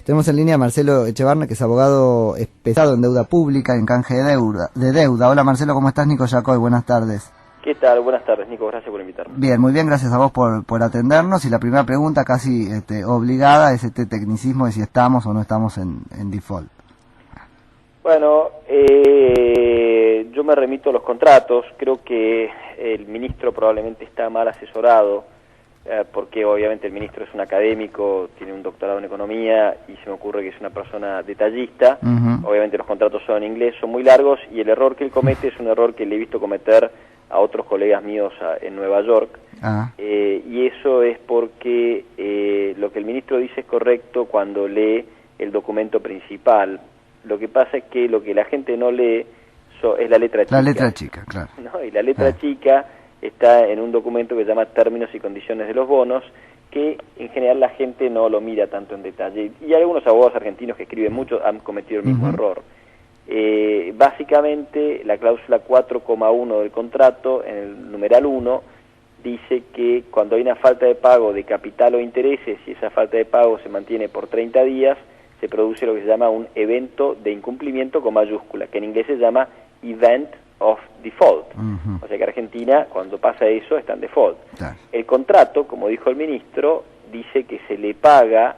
Tenemos en línea a Marcelo Echevarne, que es abogado especializado en deuda pública, en canje de deuda. Hola Marcelo, ¿cómo estás? Nico Yacoy, buenas tardes. ¿Qué tal? Buenas tardes, Nico, gracias por invitarme. Bien, muy bien, gracias a vos por atendernos. Y la primera pregunta, casi obligada, es este tecnicismo de si estamos o no estamos en default. Bueno, yo me remito a los contratos. Creo que el ministro probablemente está mal asesorado, porque obviamente el ministro es un académico, tiene un doctorado en economía y se me ocurre que es una persona detallista. Obviamente los contratos son en inglés, son muy largos, y el error que él comete es un error que le he visto cometer a otros colegas míos en Nueva York. Y eso es porque lo que el ministro dice es correcto cuando lee el documento principal. Lo que pasa es que lo que la gente no lee es la letra chica. La letra chica, claro. ¿No? Y la letra chica está en un documento que se llama Términos y Condiciones de los Bonos, que en general la gente no lo mira tanto en detalle. Y algunos abogados argentinos que escriben mucho han cometido el mismo error. Básicamente, la cláusula 4,1 del contrato, en el numeral 1, dice que cuando hay una falta de pago de capital o intereses, y esa falta de pago se mantiene por 30 días, se produce lo que se llama un evento de incumplimiento con mayúscula, que en inglés se llama Event of Default. O sea que Argentina, cuando pasa eso, está en default. El contrato, como dijo el ministro, dice que se le paga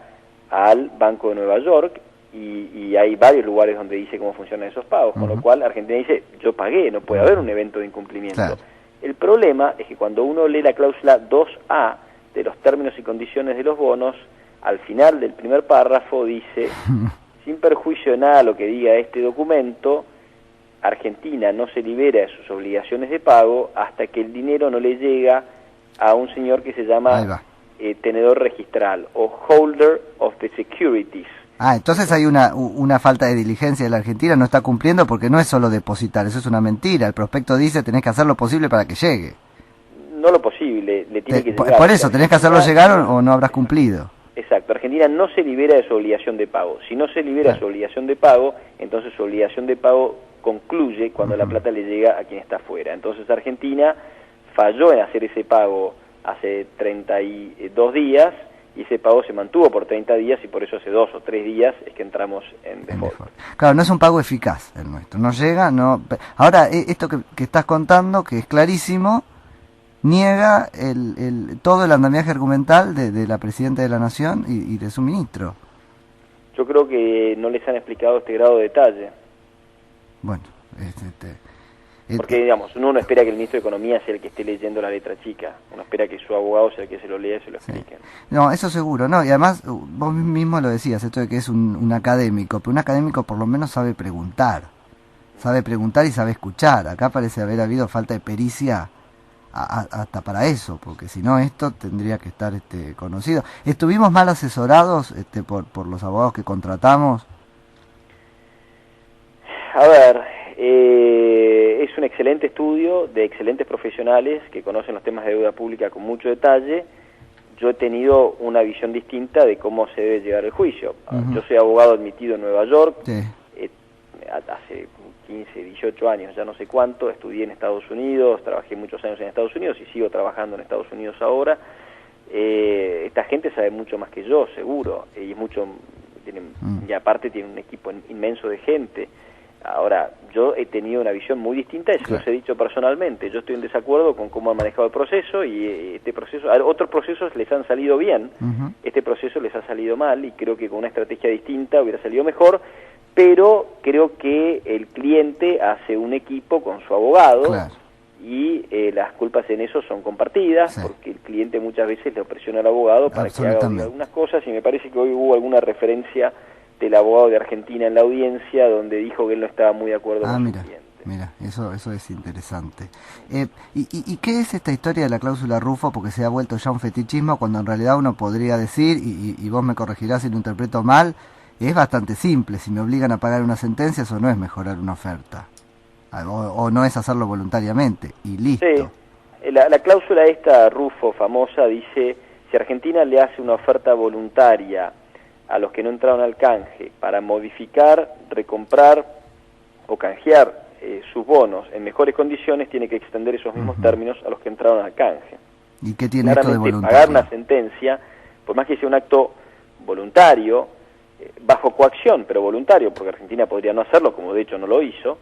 al Banco de Nueva York, y hay varios lugares donde dice cómo funcionan esos pagos, con lo cual Argentina dice, yo pagué, no puede haber un evento de incumplimiento. El problema es que cuando uno lee la cláusula 2A de los términos y condiciones de los bonos, al final del primer párrafo dice, sin perjuicio de nada lo que diga este documento, Argentina no se libera de sus obligaciones de pago hasta que el dinero no le llega a un señor que se llama tenedor registral o holder of the securities. Entonces hay una falta de diligencia de la Argentina, no está cumpliendo, porque no es solo depositar, eso es una mentira. El prospecto dice tenés que hacer lo posible para que llegue. No lo posible, le tiene que llegar. Por eso, tenés que hacerlo llegar o no habrás cumplido. Exacto, Argentina no se libera de su obligación de pago. Si no se libera de su obligación de pago, entonces su obligación de pago concluye cuando la plata le llega a quien está afuera. Entonces Argentina falló en hacer ese pago hace 32 días, y ese pago se mantuvo por 30 días, y por eso hace 2 o 3 días es que entramos en default. Claro, no es un pago eficaz el nuestro, no llega, no. Ahora, esto que estás contando, que es clarísimo, niega todo el andamiaje argumental de la Presidenta de la Nación y de su ministro. Yo creo que no les han explicado este grado de detalle. Bueno, porque, digamos, uno no espera que el ministro de Economía sea el que esté leyendo la letra chica. Uno espera que su abogado sea el que se lo lea y se lo explique. No, eso seguro, no. Y además, vos mismo lo decías, esto de que es un académico, pero un académico por lo menos sabe preguntar. Sabe preguntar y sabe escuchar. Acá parece haber habido falta de pericia hasta para eso, porque si no esto tendría que estar conocido. ¿Estuvimos mal asesorados por los abogados que contratamos? A ver, es un excelente estudio de excelentes profesionales que conocen los temas de deuda pública con mucho detalle. Yo he tenido una visión distinta de cómo se debe llevar el juicio. Yo soy abogado admitido en Nueva York, hace 15, 18 años, ya no sé cuánto, estudié en Estados Unidos, trabajé muchos años en Estados Unidos y sigo trabajando en Estados Unidos ahora. Esta gente sabe mucho más que yo, seguro, y aparte tiene un equipo inmenso de gente. Ahora, yo he tenido una visión muy distinta, y se los he dicho personalmente. Yo estoy en desacuerdo con cómo han manejado el proceso, y este proceso, otros procesos les han salido bien, este proceso les ha salido mal, y creo que con una estrategia distinta hubiera salido mejor, pero creo que el cliente hace un equipo con su abogado, y las culpas en eso son compartidas, porque el cliente muchas veces le presiona al abogado para que haga algunas cosas, y me parece que hoy hubo alguna referencia del abogado de Argentina en la audiencia donde dijo que él no estaba muy de acuerdo con su cliente. Mira, eso es interesante. ¿Y qué es esta historia de la cláusula Rufo? Porque se ha vuelto ya un fetichismo, cuando en realidad uno podría decir, y vos me corregirás si lo interpreto mal, es bastante simple. Si me obligan a pagar una sentencia, eso no es mejorar una oferta. O no es hacerlo voluntariamente, y listo. Sí, la cláusula esta, Rufo, famosa, dice, si Argentina le hace una oferta voluntaria a los que no entraron al canje para modificar, recomprar o canjear sus bonos en mejores condiciones, tiene que extender esos mismos términos a los que entraron al canje. ¿Y qué tiene esto de voluntario? Pagar una sentencia, por más que sea un acto voluntario, bajo coacción, pero voluntario, porque Argentina podría no hacerlo, como de hecho no lo hizo.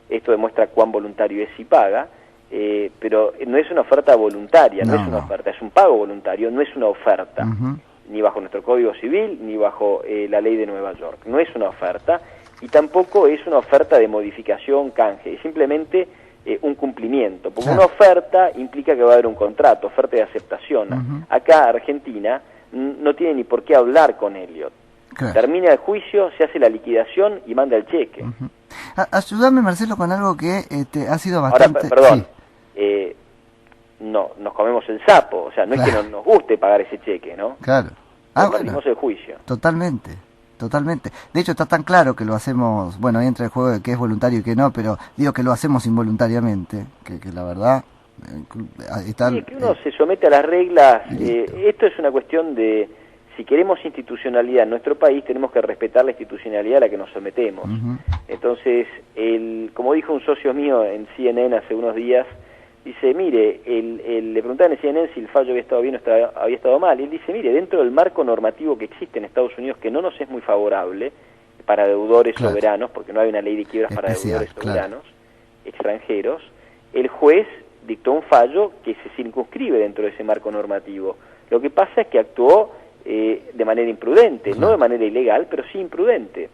Esto demuestra cuán voluntario es si paga, pero no es una oferta voluntaria, no es una oferta, es un pago voluntario, no es una oferta, ni bajo nuestro Código Civil, ni bajo la ley de Nueva York. No es una oferta, y tampoco es una oferta de modificación, canje, es simplemente un cumplimiento, porque una oferta implica que va a haber un contrato, oferta de aceptación. Acá Argentina no tiene ni por qué hablar con Elliott. Termina el juicio, se hace la liquidación y manda el cheque. Ayúdame, Marcelo, con algo que ha sido bastante... Ahora, perdón, no, nos comemos el sapo, o sea, no es que no nos guste pagar ese cheque, ¿no? Claro. Perdimos el juicio. Totalmente. De hecho, está tan claro que lo hacemos, bueno, ahí entra el juego de que es voluntario y que no, pero digo que lo hacemos involuntariamente, que la verdad... Sí, que uno se somete a las reglas. Esto es una cuestión de... Si queremos institucionalidad en nuestro país, tenemos que respetar la institucionalidad a la que nos sometemos. Entonces, como dijo un socio mío en CNN hace unos días, dice, mire, le preguntaban en CNN si el fallo había estado bien o había estado mal, y él dice, mire, dentro del marco normativo que existe en Estados Unidos, que no nos es muy favorable para deudores soberanos, porque no hay una ley de quiebras para deudores soberanos extranjeros, el juez dictó un fallo que se circunscribe dentro de ese marco normativo. Lo que pasa es que actuó de manera imprudente, no de manera ilegal, pero sí imprudente.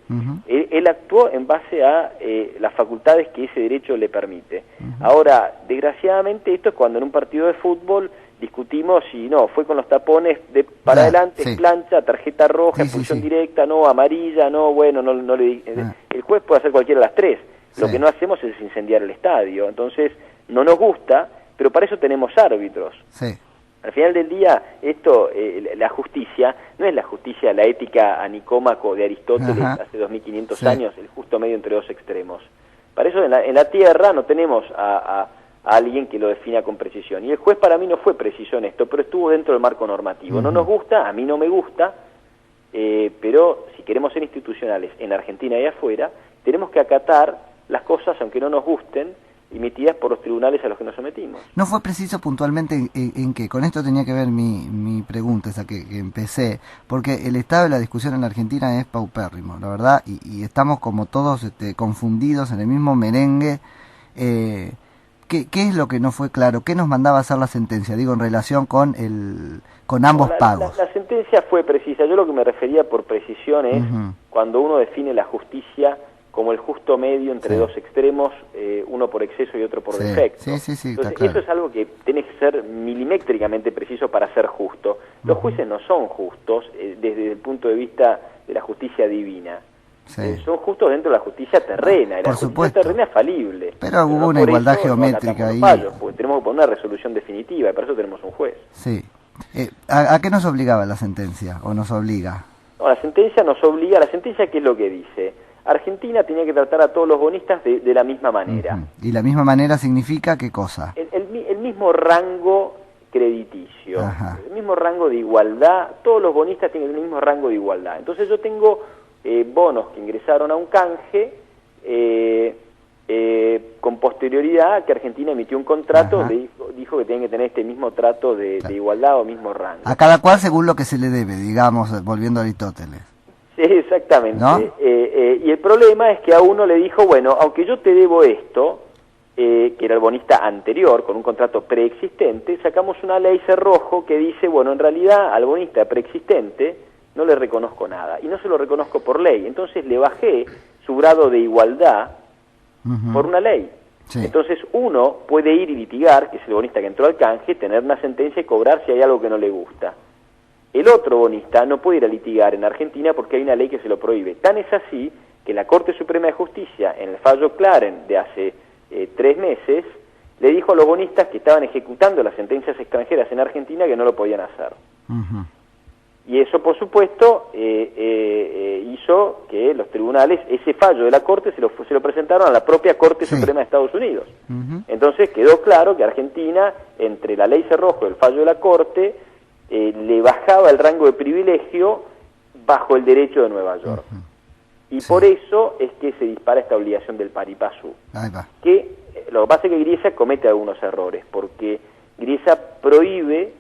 Él actuó en base a las facultades que ese derecho le permite. Ahora, desgraciadamente, esto es cuando en un partido de fútbol discutimos si no, fue con los tapones para adelante, plancha, tarjeta roja, expulsión directa, no, amarilla, no, bueno, no le el juez puede hacer cualquiera de las tres. Lo que no hacemos es incendiar el estadio. Entonces, no nos gusta, pero para eso tenemos árbitros. Al final del día, la justicia, no es la justicia, la ética a Nicómaco de Aristóteles hace 2500 años, el justo medio entre dos extremos. Para eso en la tierra no tenemos a alguien que lo defina con precisión. Y el juez para mí no fue preciso en esto, pero estuvo dentro del marco normativo. No nos gusta, a mí no me gusta, pero si queremos ser institucionales en Argentina y afuera, tenemos que acatar las cosas, aunque no nos gusten, emitidas por los tribunales a los que nos sometimos. ¿No fue preciso puntualmente en qué? Con esto tenía que ver mi pregunta, esa que empecé, porque el estado de la discusión en la Argentina es paupérrimo, la verdad, y estamos como todos confundidos en el mismo merengue. ¿Qué es lo que no fue claro? ¿Qué nos mandaba a hacer la sentencia? Digo, en relación con ambos pagos. La sentencia fue precisa. Yo lo que me refería por precisión es cuando uno define la justicia como el justo medio entre dos extremos, uno por exceso y otro por defecto. Entonces, claro. Eso es algo que tiene que ser milimétricamente preciso para ser justo. Los jueces no son justos desde el punto de vista de la justicia divina. Son justos dentro de la justicia terrena. La justicia terrena es falible. Pero hubo una igualdad geométrica ahí. Porque tenemos que poner una resolución definitiva y para eso tenemos un juez. ¿A qué nos obligaba la sentencia o nos obliga? No, la sentencia nos obliga. La sentencia, ¿qué es lo que dice? Argentina tenía que tratar a todos los bonistas de la misma manera. ¿Y la misma manera significa qué cosa? El mismo rango crediticio, el mismo rango de igualdad, todos los bonistas tienen el mismo rango de igualdad. Entonces yo tengo bonos que ingresaron a un canje con posterioridad a que Argentina emitió un contrato, dijo que tenían que tener este mismo trato de igualdad o mismo rango. A cada cual según lo que se le debe, digamos, volviendo a Aristóteles. Sí, exactamente. ¿No? Y el problema es que a uno le dijo, bueno, aunque yo te debo esto, que era el bonista anterior, con un contrato preexistente, sacamos una ley cerrojo que dice, bueno, en realidad al bonista preexistente no le reconozco nada, y no se lo reconozco por ley, entonces le bajé su grado de igualdad por una ley. Entonces uno puede ir y litigar, que es el bonista que entró al canje, tener una sentencia y cobrar si hay algo que no le gusta. El otro bonista no puede ir a litigar en Argentina porque hay una ley que se lo prohíbe. Tan es así que la Corte Suprema de Justicia, en el fallo Claren de hace 3 meses, le dijo a los bonistas que estaban ejecutando las sentencias extranjeras en Argentina que no lo podían hacer. Y eso, por supuesto, hizo que los tribunales, ese fallo de la Corte, se lo presentaron a la propia Corte Suprema de Estados Unidos. Entonces quedó claro que Argentina, entre la ley cerrojo y el fallo de la Corte, le bajaba el rango de privilegio bajo el derecho de Nueva York. Y por eso es que se dispara esta obligación del pari passu. Que lo que pasa es que Griesa comete algunos errores, porque Griesa prohíbe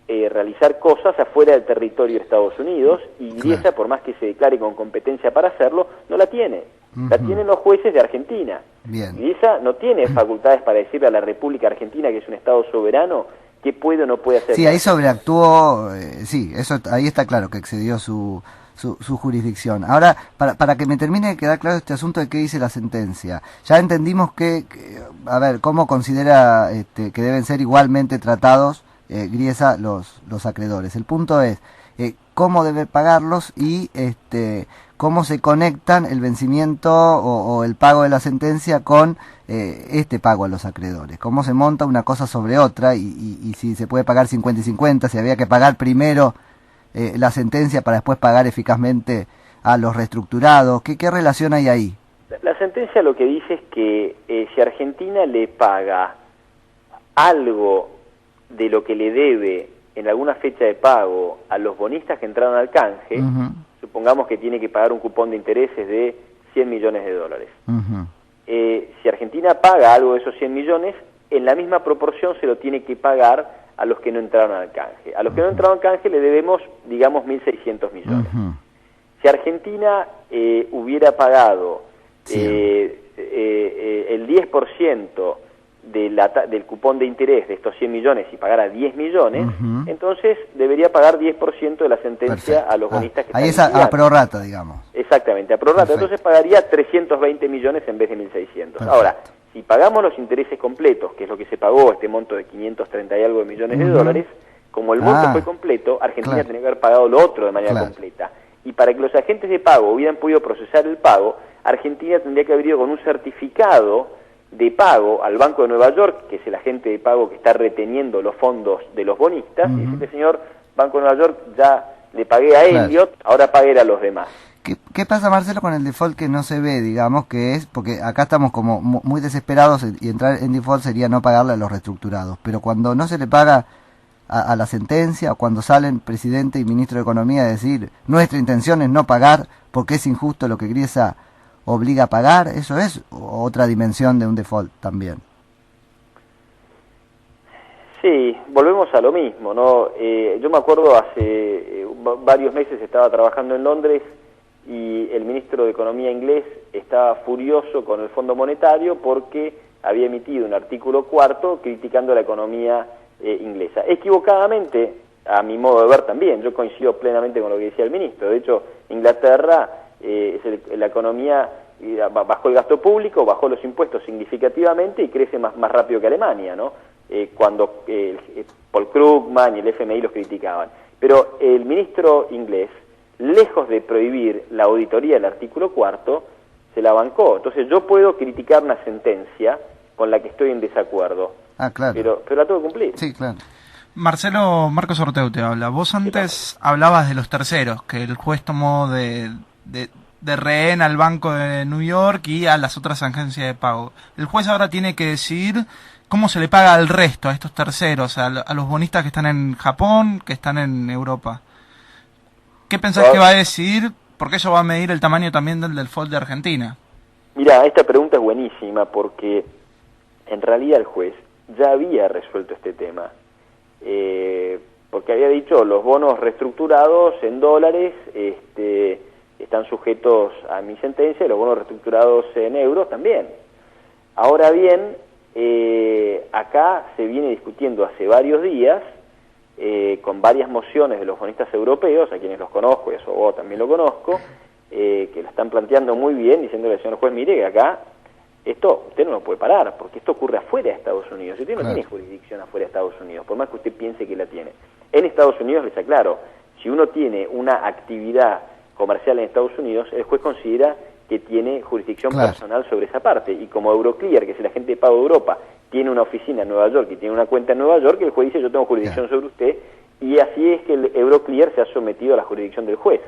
realizar cosas afuera del territorio de Estados Unidos, y Griesa, Claro. por más que se declare con competencia para hacerlo, no la tiene. La tienen los jueces de Argentina. Bien. Griesa no tiene facultades para decirle a la República Argentina, que es un Estado soberano, qué puede o no puede hacer. Sí, ahí sobreactuó, sí, eso ahí está claro que excedió su jurisdicción. Ahora, para que me termine de quedar claro este asunto de qué dice la sentencia, ya entendimos a ver, cómo considera que deben ser igualmente tratados Griesa los acreedores. El punto es cómo debe pagarlos y cómo se conectan el vencimiento o el pago de la sentencia con este pago a los acreedores. Cómo se monta una cosa sobre otra y si se puede pagar 50 y 50, si había que pagar primero la sentencia para después pagar eficazmente a los reestructurados. ¿Qué relación hay ahí? La sentencia lo que dice es que si Argentina le paga algo de lo que le debe en alguna fecha de pago a los bonistas que entraron al canje, supongamos que tiene que pagar un cupón de intereses de $100 millones. Si Argentina paga algo de esos 100 millones, en la misma proporción se lo tiene que pagar a los que no entraron al canje. A los que no entraron al canje le debemos, digamos, 1.600 millones. Si Argentina hubiera pagado el 10% del cupón de interés de estos 100 millones y pagara 10 millones, entonces debería pagar 10% de la sentencia. Perfecto. A los bonistas que ahí están es a prorrata, digamos. Exactamente, a prorrata. Entonces pagaría 320 millones en vez de 1.600. Perfecto. Ahora, si pagamos los intereses completos, que es lo que se pagó, este monto de 530 y algo de millones de dólares, como el monto fue completo, Argentina tenía que haber pagado lo otro de manera completa. Y para que los agentes de pago hubieran podido procesar el pago, Argentina tendría que haber ido con un certificado de pago al Banco de Nueva York, que es el agente de pago que está reteniendo los fondos de los bonistas, y decirle: señor Banco de Nueva York, ya le pagué a Elliot, ahora pagué a los demás. ¿Qué pasa, Marcelo, con el default que no se ve, digamos, que es, porque acá estamos como muy desesperados y entrar en default sería no pagarle a los reestructurados, pero cuando no se le paga a la sentencia, o cuando salen presidente y ministro de Economía a decir nuestra intención es no pagar porque es injusto lo que Griesa obliga a pagar, eso es otra dimensión de un default también. Sí, volvemos a lo mismo, ¿no? Yo me acuerdo hace varios meses estaba trabajando en Londres y el ministro de Economía inglés estaba furioso con el Fondo Monetario porque había emitido un artículo 4 criticando la economía inglesa. Equivocadamente, a mi modo de ver también, yo coincido plenamente con lo que decía el ministro. De hecho, Inglaterra, la economía bajó el gasto público, bajó los impuestos significativamente y crece más rápido que Alemania, ¿no? Cuando Paul Krugman y el FMI los criticaban. Pero el ministro inglés, lejos de prohibir la auditoría del artículo 4, se la bancó. Entonces yo puedo criticar una sentencia con la que estoy en desacuerdo, claro. pero la tengo que cumplir. Sí, claro. Marcelo, Marcos Orteu te habla. Vos antes hablabas de los terceros, que el juez tomó de rehén al Banco de New York y a las otras agencias de pago. El juez ahora tiene que decidir cómo se le paga al resto, a estos terceros, a los bonistas que están en Japón, que están en Europa. ¿Qué pensás que va a decidir? Porque eso va a medir el tamaño también del default de Argentina. Mira, esta pregunta es buenísima porque en realidad el juez ya había resuelto este tema. Porque había dicho, los bonos reestructurados en dólares están sujetos a mi sentencia, y los bonos reestructurados en euros también. Ahora bien, acá se viene discutiendo hace varios días, con varias mociones de los bonistas europeos, a quienes los conozco y a su abogado también lo conozco, que lo están planteando muy bien, diciéndole al señor juez: mire, que acá esto usted no lo puede parar, porque esto ocurre afuera de Estados Unidos. Usted no tiene jurisdicción afuera de Estados Unidos, por más que usted piense que la tiene. En Estados Unidos, les aclaro, si uno tiene una actividad comercial en Estados Unidos, el juez considera que tiene jurisdicción personal sobre esa parte, y como Euroclear, que es el agente de pago de Europa, tiene una oficina en Nueva York y tiene una cuenta en Nueva York, el juez dice: yo tengo jurisdicción sobre usted, y así es que el Euroclear se ha sometido a la jurisdicción del juez.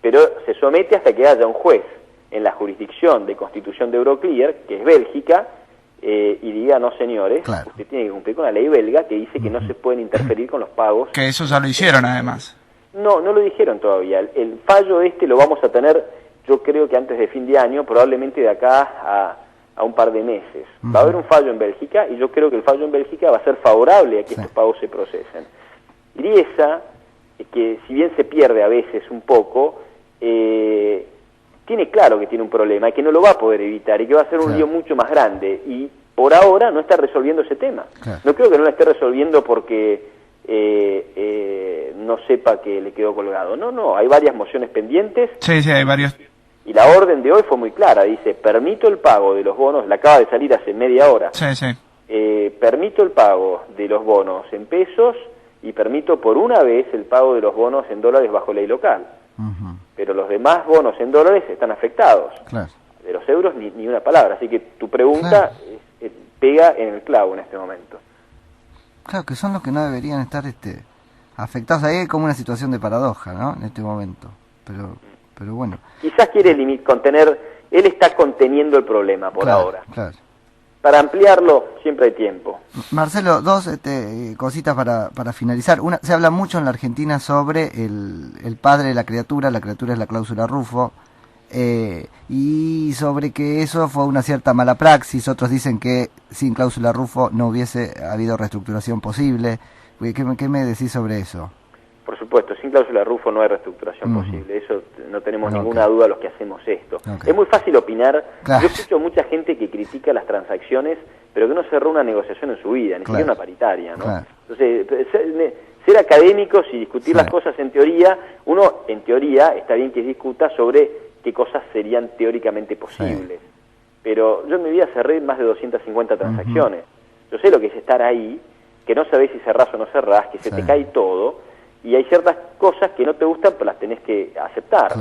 Pero se somete hasta que haya un juez en la jurisdicción de constitución de Euroclear, que es Bélgica, y diga: no, señores, usted tiene que cumplir con la ley belga, que dice que no se pueden interferir con los pagos. Que eso ya lo hicieron, además. No lo dijeron todavía. El fallo lo vamos a tener, yo creo que antes de fin de año, probablemente de acá a un par de meses. Va a haber un fallo en Bélgica, y yo creo que el fallo en Bélgica va a ser favorable a que estos pagos se procesen. Griesa, que si bien se pierde a veces un poco, tiene claro que tiene un problema y que no lo va a poder evitar y que va a ser un lío mucho más grande, y por ahora no está resolviendo ese tema. No creo que no lo esté resolviendo porque no sepa que le quedó colgado. No, hay varias mociones pendientes. Sí, hay varios. Y la orden de hoy fue muy clara, dice, permito el pago de los bonos, la acaba de salir hace media hora. Permito el pago de los bonos en pesos y permito por una vez el pago de los bonos en dólares bajo ley local. Pero los demás bonos en dólares están afectados. De los euros ni una palabra. Así que tu pregunta pega en el clavo en este momento. Claro, que son los que no deberían estar afectados. Ahí hay como una situación de paradoja, ¿no? En este momento. Pero bueno. Quizás quiere contener, él está conteniendo el problema por ahora. Claro. Para ampliarlo siempre hay tiempo. Marcelo, dos cositas para finalizar. Una, se habla mucho en la Argentina sobre el padre de la criatura es la cláusula Rufo, y sobre que eso fue una cierta mala praxis. Otros dicen que sin cláusula Rufo no hubiese habido reestructuración posible. ¿Qué me decís sobre eso? Por supuesto, sin cláusula Rufo no hay reestructuración posible, eso no tenemos ninguna duda los que hacemos esto. Es muy fácil opinar, yo escucho mucha gente que critica las transacciones, pero que no cerró una negociación en su vida, ni siquiera una paritaria, ¿no? Entonces, ser académicos y discutir las cosas en teoría, uno en teoría está bien que discuta sobre qué cosas serían teóricamente posibles, pero yo en mi vida cerré más de 250 transacciones, yo sé lo que es estar ahí, que no sabés si cerrás o no cerrás, que se te cae todo, y hay ciertas cosas que no te gustan, pero las tenés que aceptar.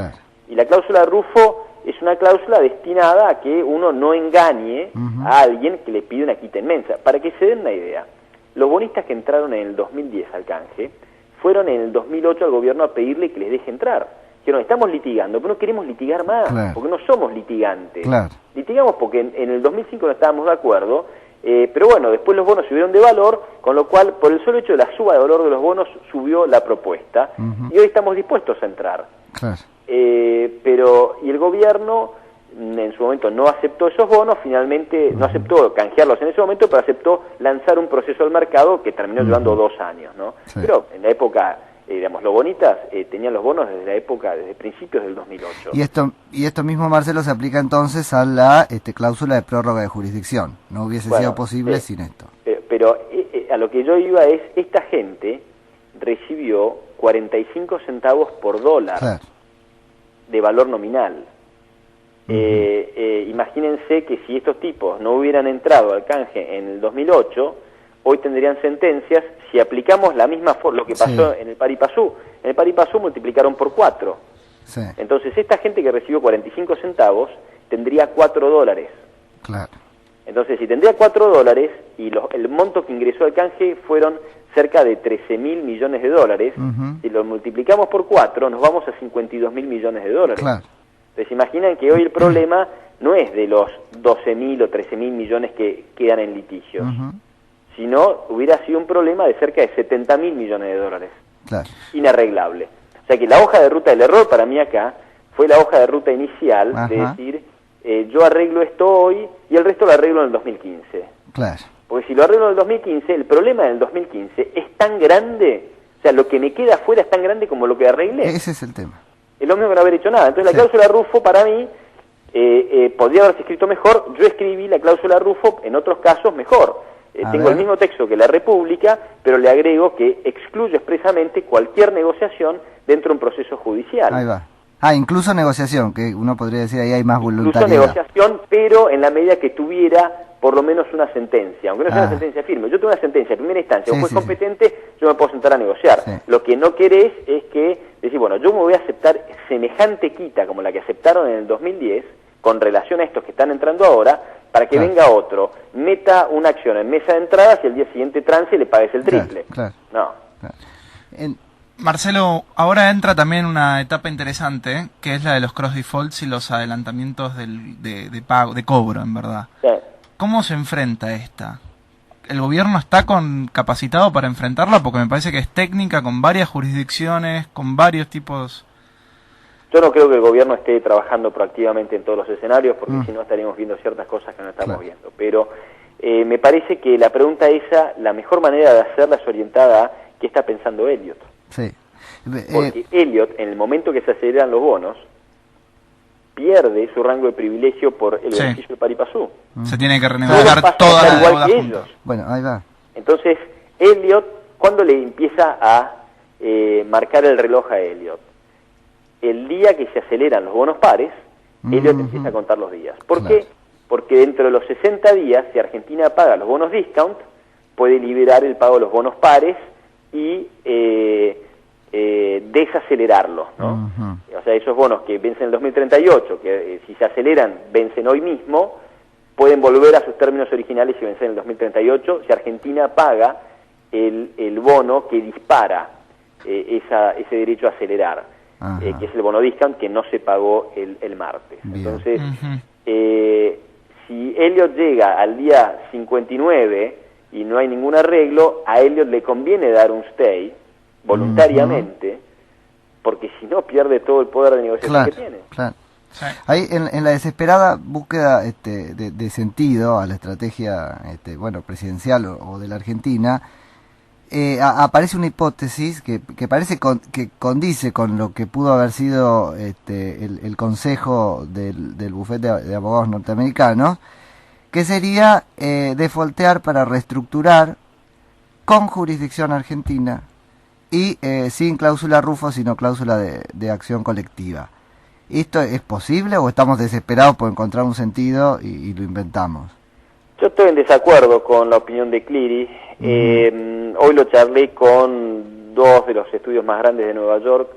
Y la cláusula Rufo es una cláusula destinada a que uno no engañe a alguien que le pide una quita inmensa. Para que se den una idea, los bonistas que entraron en el 2010 al canje, fueron en el 2008 al gobierno a pedirle que les deje entrar. Dijeron, estamos litigando, pero no queremos litigar más, porque no somos litigantes. Litigamos porque en el 2005 no estábamos de acuerdo, pero bueno, después los bonos subieron de valor, con lo cual, por el solo hecho de la suba de valor de los bonos, subió la propuesta, y hoy estamos dispuestos a entrar. Y el gobierno, en su momento, no aceptó esos bonos, finalmente no aceptó canjearlos en ese momento, pero aceptó lanzar un proceso al mercado que terminó llevando 2 años, ¿no? Pero en la época, digamos, los bonitas tenían los bonos desde principios del 2008. Y esto mismo, Marcelo, se aplica entonces a la cláusula de prórroga de jurisdicción. No hubiese sido posible sin esto. Pero a lo que yo iba es, esta gente recibió 45 centavos por dólar de valor nominal. Imagínense que si estos tipos no hubieran entrado al canje en el 2008, hoy tendrían sentencias. Si aplicamos la misma lo que pasó en el pari passu, multiplicaron por 4. Entonces esta gente que recibió 45 centavos tendría 4 dólares. Entonces si tendría 4 dólares y el monto que ingresó al canje fueron cerca de 13.000 millones de dólares, si lo multiplicamos por 4 nos vamos a 52.000 millones de dólares. Entonces imaginan que hoy el problema no es de los 12.000 o 13.000 millones que quedan en litigios, sino hubiera sido un problema de cerca de 70.000 millones de dólares. Inarreglable. O sea que la hoja de ruta del error para mí acá fue la hoja de ruta inicial de decir, yo arreglo esto hoy y el resto lo arreglo en el 2015. Porque si lo arreglo en el 2015, el problema del 2015 es tan grande, o sea, lo que me queda afuera es tan grande como lo que arreglé. Ese es el tema. Es lo mismo que no haber hecho nada. Entonces la cláusula Rufo para mí podría haberse escrito mejor. Yo escribí la cláusula Rufo en otros casos mejor. Tengo el mismo texto que la República, pero le agrego que excluyo expresamente cualquier negociación dentro de un proceso judicial. Ahí va. Incluso negociación, que uno podría decir ahí hay más voluntariedad. Incluso negociación, pero en la medida que tuviera por lo menos una sentencia, aunque no sea una sentencia firme. Yo tengo una sentencia de primera instancia, un juez competente, yo me puedo sentar a negociar. Lo que no querés es que decir, bueno, yo me voy a aceptar semejante quita como la que aceptaron en el 2010, con relación a estos que están entrando ahora, para que venga otro, meta una acción en mesa de entradas y el día siguiente trance y le pagues el triple. No. Marcelo, ahora entra también una etapa interesante, que es la de los cross defaults y los adelantamientos de pago, de cobro, en verdad. ¿Cómo se enfrenta esta? ¿El gobierno está capacitado para enfrentarla? Porque me parece que es técnica, con varias jurisdicciones, con varios tipos. Yo no creo que el gobierno esté trabajando proactivamente en todos los escenarios, porque si no estaríamos viendo ciertas cosas que no estamos viendo. Pero me parece que la pregunta esa, la mejor manera de hacerla es orientada a qué está pensando Elliott. Sí. Porque Elliott, en el momento que se aceleran los bonos, pierde su rango de privilegio por el beneficio del pari passu. Se tiene que Todos renegociar pasan toda la igual deuda que juntos. ellos. Bueno, ahí va. Entonces, Elliott, ¿cuándo le empieza a marcar el reloj a Elliott? El día que se aceleran los bonos pares, Elliott empieza a contar los días. ¿Por qué? Porque dentro de los 60 días, si Argentina paga los bonos discount, puede liberar el pago de los bonos pares y desacelerarlos, ¿no? O sea, esos bonos que vencen en el 2038, que si se aceleran, vencen hoy mismo, pueden volver a sus términos originales y vencer en el 2038 si Argentina paga el bono que dispara ese derecho a acelerar, que es el bono discount que no se pagó el martes. Bien. Entonces, si Elliott llega al día 59 y no hay ningún arreglo, a Elliott le conviene dar un stay voluntariamente, porque si no pierde todo el poder de negociación que tiene. Claro. Sí. Ahí en la desesperada búsqueda de sentido a la estrategia presidencial o de la Argentina, aparece una hipótesis que parece que condice con lo que pudo haber sido el consejo del bufete de abogados norteamericanos, que sería defaultear para reestructurar con jurisdicción argentina y sin cláusula Rufo, sino cláusula de acción colectiva. ¿Esto es posible o estamos desesperados por encontrar un sentido y lo inventamos? Yo estoy en desacuerdo con la opinión de Cleary. Hoy lo charlé con dos de los estudios más grandes de Nueva York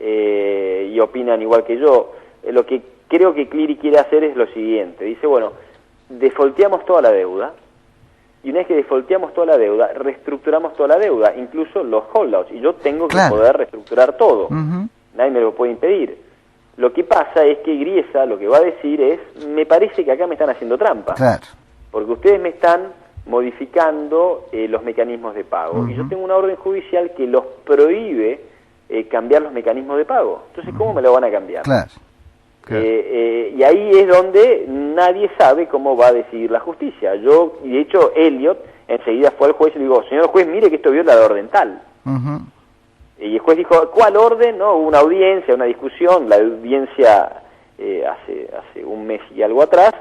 y opinan igual que yo. Lo que creo que Cleary quiere hacer es lo siguiente. Dice, bueno, defaulteamos toda la deuda y una vez que defaulteamos toda la deuda, reestructuramos toda la deuda, incluso los holdouts. Y yo tengo que poder reestructurar todo. Nadie me lo puede impedir. Lo que pasa es que Griesa lo que va a decir es, me parece que acá me están haciendo trampa. Porque ustedes me están modificando los mecanismos de pago. Y yo tengo una orden judicial que los prohíbe cambiar los mecanismos de pago. Entonces, ¿cómo me lo van a cambiar? Y ahí es donde nadie sabe cómo va a decidir la justicia. Y de hecho, Elliott enseguida fue al juez y le dijo, señor juez, mire que esto viola la orden tal. Y el juez dijo, ¿cuál orden? No, hubo una audiencia, una discusión, la audiencia hace un mes y algo atrás,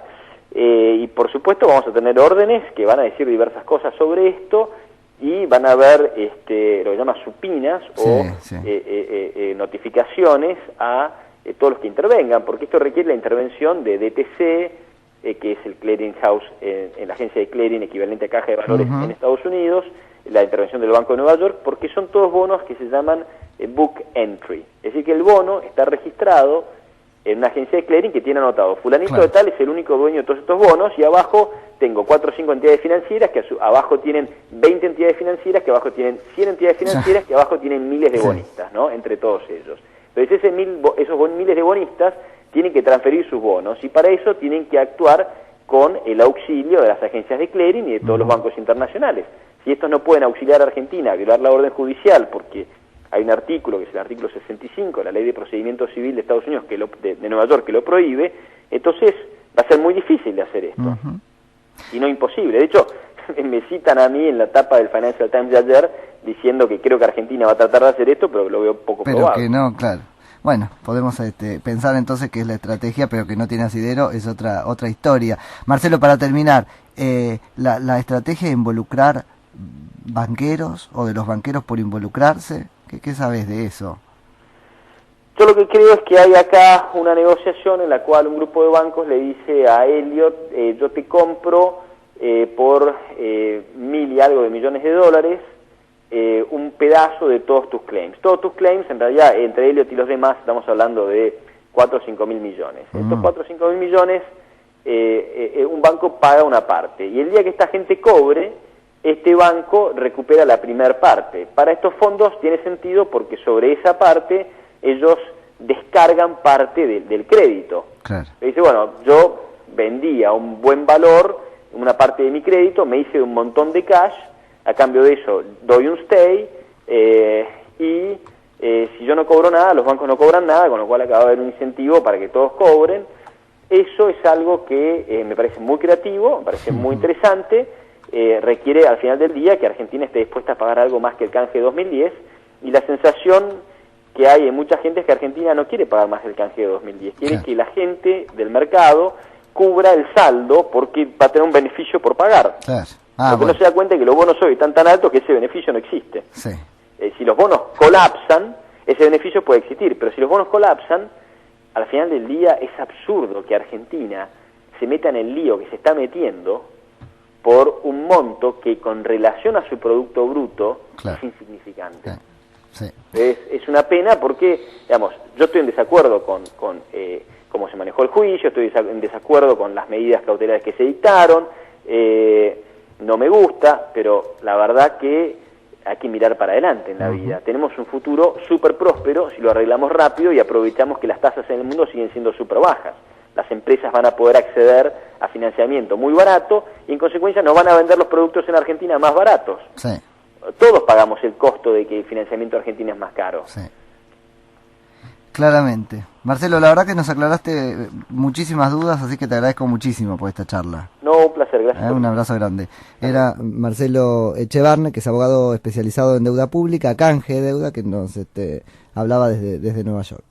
y por supuesto vamos a tener órdenes que van a decir diversas cosas sobre esto, y van a haber lo que llama supinas o notificaciones a todos los que intervengan, porque esto requiere la intervención de DTC, que es el clearing house en la agencia de clearing equivalente a caja de valores en Estados Unidos, la intervención del Banco de Nueva York, porque son todos bonos que se llaman book entry, es decir que el bono está registrado en una agencia de clearing que tiene anotado fulanito de tal es el único dueño de todos estos bonos, y abajo tengo 4 o 5 entidades financieras que abajo tienen 20 entidades financieras, que abajo tienen 100 entidades financieras, que abajo tienen miles de bonistas, ¿no? Entre todos ellos. Entonces esos miles de bonistas tienen que transferir sus bonos, y para eso tienen que actuar con el auxilio de las agencias de clearing y de todos los bancos internacionales. Si estos no pueden auxiliar a Argentina a violar la orden judicial, porque hay un artículo, que es el artículo 65 de la Ley de Procedimiento Civil de Estados Unidos, de Nueva York, que lo prohíbe, entonces va a ser muy difícil de hacer esto, y no imposible. De hecho, me citan a mí en la tapa del Financial Times de ayer, diciendo que creo que Argentina va a tratar de hacer esto, pero lo veo poco probable. Pero que no, claro. Bueno, podemos pensar entonces que es la estrategia, pero que no tiene asidero, es otra historia. Marcelo, para terminar, la estrategia de involucrar banqueros o de los banqueros por involucrarse, ¿qué sabes de eso? Yo lo que creo es que hay acá una negociación en la cual un grupo de bancos le dice a Elliott, yo te compro por 1.000 y algo de millones de dólares un pedazo de todos tus claims. Todos tus claims, en realidad, entre Elliott y los demás, estamos hablando de 4 o 5 mil millones. Estos 4 o 5 mil millones, un banco paga una parte, y el día que esta gente cobre, este banco recupera la primera parte. Para estos fondos tiene sentido porque sobre esa parte ellos descargan parte del crédito. Le dice, bueno, yo vendí a un buen valor una parte de mi crédito, me hice un montón de cash, a cambio de eso doy un stay, y si yo no cobro nada, los bancos no cobran nada, con lo cual acaba de haber un incentivo para que todos cobren. Eso es algo que me parece muy creativo, me parece muy interesante, requiere al final del día que Argentina esté dispuesta a pagar algo más que el canje de 2010, y la sensación que hay en mucha gente es que Argentina no quiere pagar más que el canje de 2010, quiere que la gente del mercado cubra el saldo porque va a tener un beneficio por pagar. Porque no se da cuenta que los bonos hoy están tan altos que ese beneficio no existe. Si los bonos colapsan, ese beneficio puede existir, pero si los bonos colapsan, al final del día es absurdo que Argentina se meta en el lío que se está metiendo por un monto que con relación a su Producto Bruto es insignificante. Es una pena porque, digamos, yo estoy en desacuerdo con cómo se manejó el juicio, estoy en desacuerdo con las medidas cautelares que se dictaron, no me gusta, pero la verdad que hay que mirar para adelante en la vida. Tenemos un futuro súper próspero si lo arreglamos rápido y aprovechamos que las tasas en el mundo siguen siendo súper bajas. Las empresas van a poder acceder a financiamiento muy barato y en consecuencia nos van a vender los productos en Argentina más baratos. Todos pagamos el costo de que el financiamiento argentino es más caro. Claramente. Marcelo, la verdad que nos aclaraste muchísimas dudas, así que te agradezco muchísimo por esta charla. No, un placer, gracias. Un abrazo grande. Era Marcelo Echevarne, que es abogado especializado en deuda pública, canje de deuda, que nos hablaba desde Nueva York.